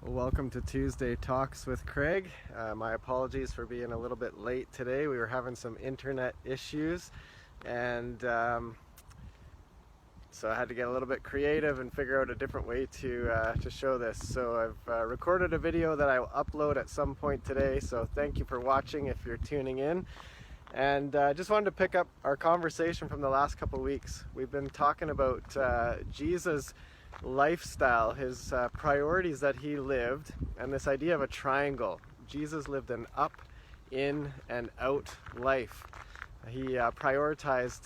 Welcome to Tuesday Talks with Craig. My apologies for being a little bit late today. We were having some internet issues, and so I had to get a little bit creative and figure out a different way to show this. So I've recorded a video that I will upload at some point today, so thank you for watching if you're tuning in. And I just wanted to pick up our conversation from the last couple of weeks. We've been talking about Jesus' lifestyle, his priorities that he lived, and this idea of a triangle. Jesus lived an up, in, and out life. He prioritized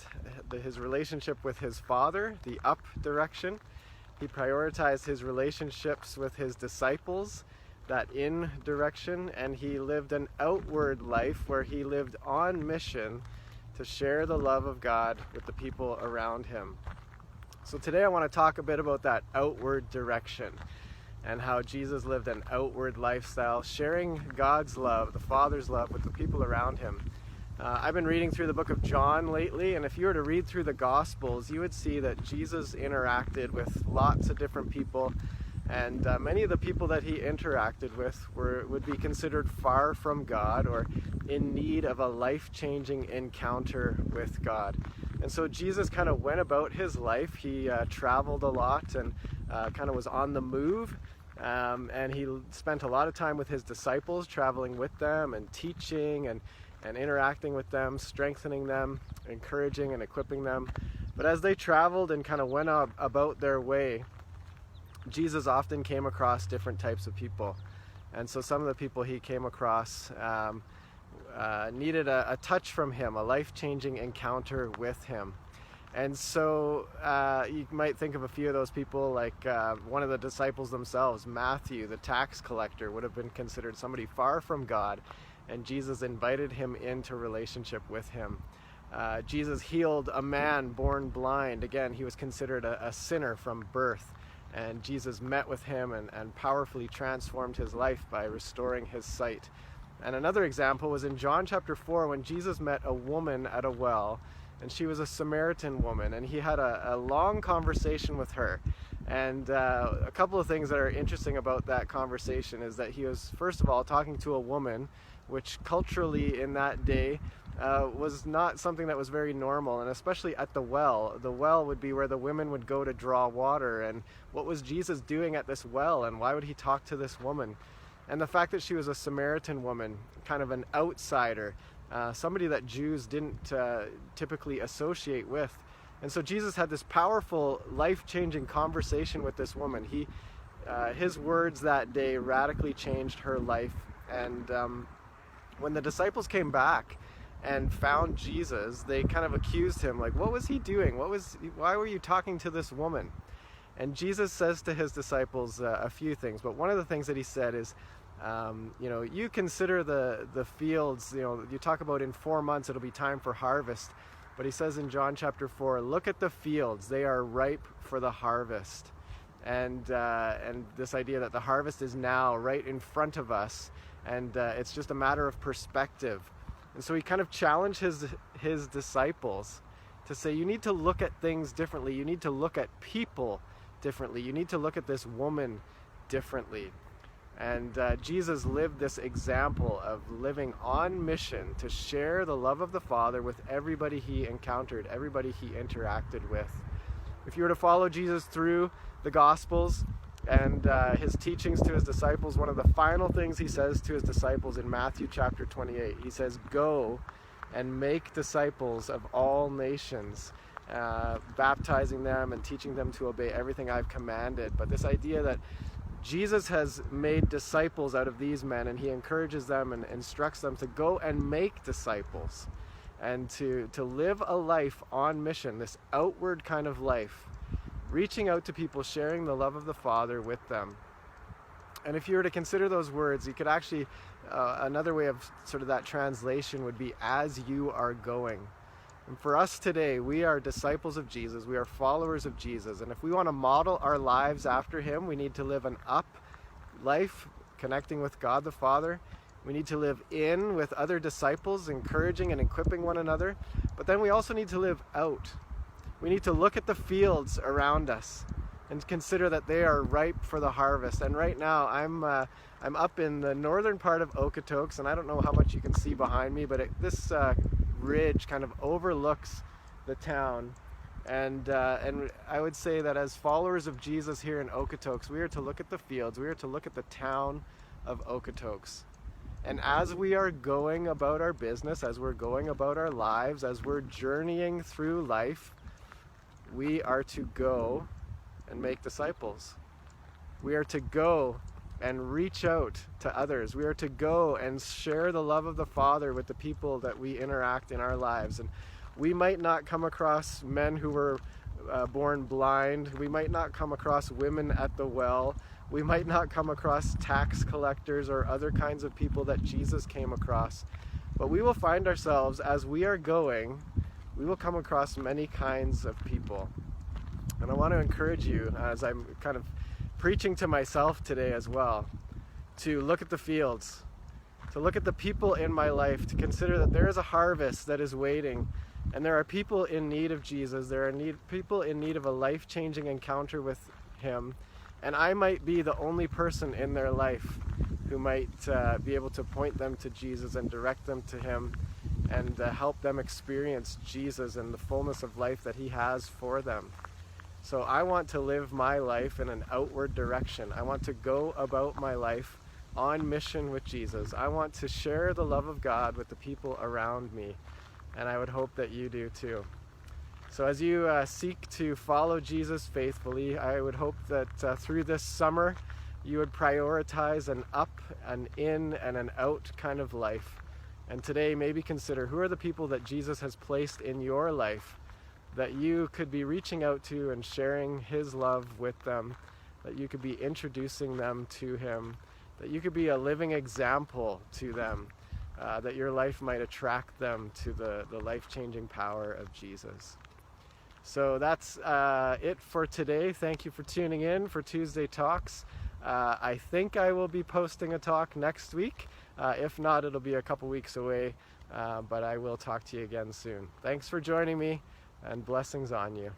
his relationship with his Father, the up direction. He prioritized his relationships with his disciples, that in direction, and he lived an outward life where he lived on mission to share the love of God with the people around him. So today I want to talk a bit about that outward direction and how Jesus lived an outward lifestyle, sharing God's love, the Father's love, with the people around him. I've been reading through the book of John lately, and if you were to read through the Gospels, you would see that Jesus interacted with lots of different people, and many of the people that he interacted with would be considered far from God or in need of a life-changing encounter with God. And so Jesus kind of went about his life. He traveled a lot and kind of was on the move. And he spent a lot of time with his disciples, traveling with them and teaching and interacting with them, strengthening them, encouraging and equipping them. But as they traveled and kind of went about their way, Jesus often came across different types of people. And so some of the people he came across needed a touch from him, a life-changing encounter with him. And so you might think of a few of those people, like one of the disciples themselves, Matthew, the tax collector, would have been considered somebody far from God, and Jesus invited him into relationship with him. Jesus healed a man born blind. Again, he was considered a sinner from birth, and Jesus met with him and powerfully transformed his life by restoring his sight. And another example was in John chapter 4, when Jesus met a woman at a well, and she was a Samaritan woman, and he had a long conversation with her. And a couple of things that are interesting about that conversation is that he was, first of all, talking to a woman, which culturally in that day was not something that was very normal, and especially at the well. The well would be where the women would go to draw water, and what was Jesus doing at this well, and why would he talk to this woman? And the fact that she was a Samaritan woman, kind of an outsider, somebody that Jews didn't typically associate with. And so Jesus had this powerful, life-changing conversation with this woman. His words that day radically changed her life. And when the disciples came back and found Jesus, they kind of accused him, like, what was he doing? Why were you talking to this woman? And Jesus says to his disciples a few things, but one of the things that he said is, you consider the fields, you talk about in 4 months it'll be time for harvest. But he says in John chapter 4, look at the fields, they are ripe for the harvest. And this idea that the harvest is now right in front of us, and it's just a matter of perspective. And so he kind of challenged his disciples to say, you need to look at things differently. You need to look at people differently. You need to look at this woman differently. And Jesus lived this example of living on mission to share the love of the Father with everybody he encountered, everybody he interacted with. If you were to follow Jesus through the Gospels and his teachings to his disciples, one of the final things he says to his disciples in Matthew chapter 28, he says, go and make disciples of all nations, baptizing them and teaching them to obey everything I've commanded. But this idea that Jesus has made disciples out of these men, and he encourages them and instructs them to go and make disciples and to live a life on mission, this outward kind of life, reaching out to people, sharing the love of the Father with them. And if you were to consider those words, you could actually, another way of sort of that translation would be, as you are going. And for us today, we are disciples of Jesus. We are followers of Jesus. And if we want to model our lives after him, we need to live an up life, connecting with God the Father. We need to live in with other disciples, encouraging and equipping one another. But then we also need to live out. We need to look at the fields around us and consider that they are ripe for the harvest. And right now I'm up in the northern part of Okotoks, and I don't know how much you can see behind me, but this ridge kind of overlooks the town. And I would say that as followers of Jesus here in Okotoks, we are to look at the fields, we are to look at the town of Okotoks. And as we are going about our business, as we're going about our lives, as we're journeying through life, we are to go and make disciples. We are to go and reach out to others. We are to go and share the love of the Father with the people that we interact in our lives. And we might not come across men who were born blind. We might not come across women at the well. We might not come across tax collectors or other kinds of people that Jesus came across. But we will find ourselves, as we are going, we will come across many kinds of people. And I want to encourage you, as I'm kind of preaching to myself today as well, to look at the fields, to look at the people in my life, to consider that there is a harvest that is waiting, and there are people in need of Jesus. There are people in need of a life-changing encounter with Him, and I might be the only person in their life who might be able to point them to Jesus and direct them to Him, and help them experience Jesus and the fullness of life that He has for them. So I want to live my life in an outward direction. I want to go about my life on mission with Jesus. I want to share the love of God with the people around me, and I would hope that you do too. So as you seek to follow Jesus faithfully, I would hope that through this summer you would prioritize an up, an in, and an out kind of life. And today maybe consider, who are the people that Jesus has placed in your life that you could be reaching out to and sharing His love with them, that you could be introducing them to Him, that you could be a living example to them, that your life might attract them to the life-changing power of Jesus. So that's it for today. Thank you for tuning in for Tuesday Talks. I think I will be posting a talk next week. If not, it'll be a couple weeks away, but I will talk to you again soon. Thanks for joining me, and blessings on you.